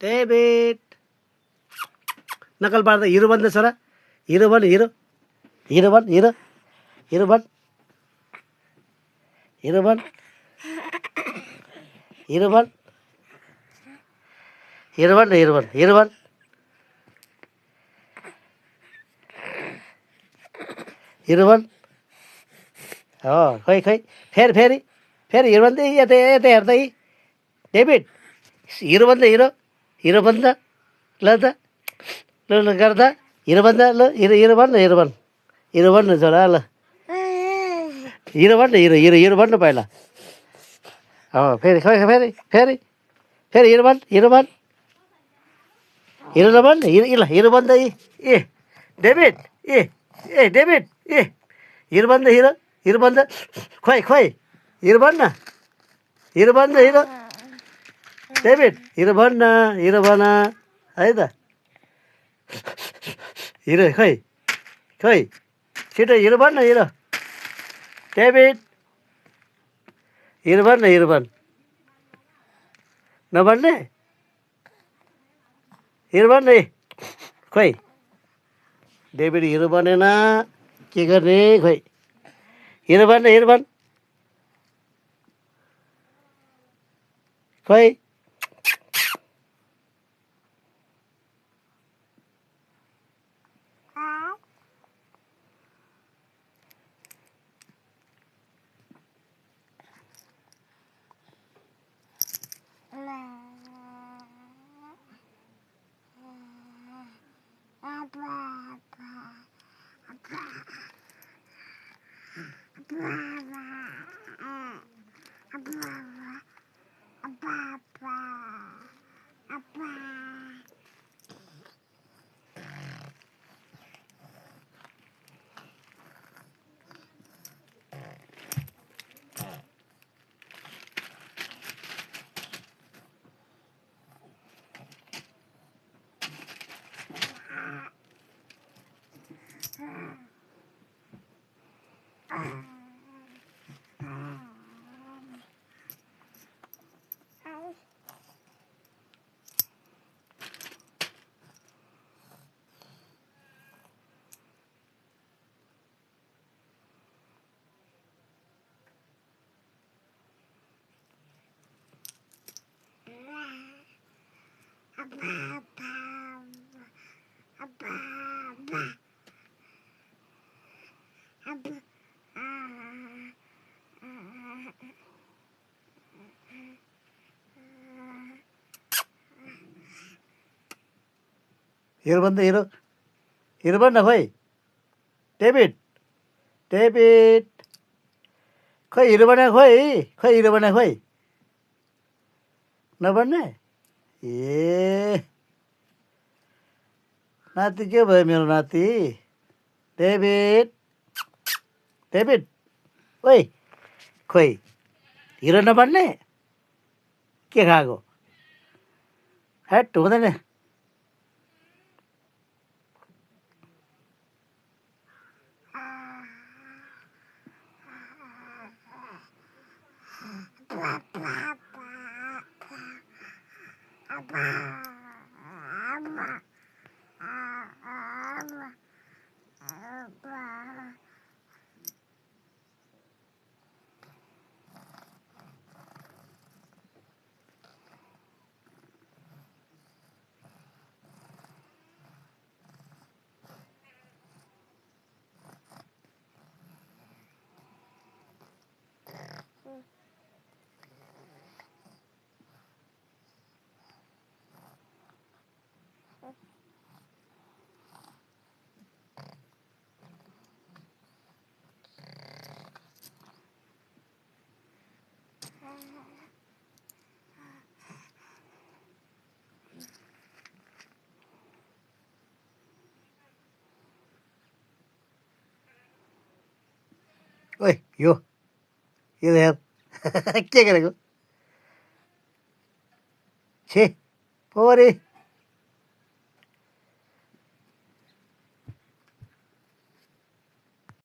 David नकल पार्दा hero बन्द छोरा हिरो बन हिरो हिरो बन हिरो हिरो बन हिरो बन हिरो बन हिरो बन हिरो बन हिरो बन हिरो बन हो खै खै फेरि फेरि फेरि हिरो बन्दै यता यता हेर्दै डेभिड हिरो बन्द हिरो हिरो बन्द ल त ल ल गर्दा हिरो बन्द ल हिरो हिरो बन्न हिरो बन हिरो बन्न छोरा ल हिरो बन्न हिरो हिरो हिरो बन्न पहिला हो फेरि खै फेरि फेरि फेरि हिरो बन हिरो बन हिरो नबन् ल हिरो बन्द ए डेभिड ए ए डेभिड ए हिरो बन्द हिरो हिरो बन्द खोइ खोइ हिरो बन्न हिरो बन्द हिरो डेभिड हिरो बन्न हिरो बन है त हिरो खै खै छिटो हिरो बन्न हिरो डेभिड हिरो बन्न हिरो बन नबन्ने हिरो बन्न ए खोइ डेभिड हिरो बनेन के गर्ने खोइ हिरो बन्न हिरो बन खोइ हिरो बन्द हिरो हिरो बन्न खोइ डेभिड डेभिड खोइ हिरो बने खोइ खोइ हिरो बने खोइ नबन्ने ए नाति के भयो मेरो नाति डेभिड डेभिड ओइ खोइ हिरो नबन्ने के खाएको हेट हुँदैन ओइ यो हेर के गरेको छे पोरे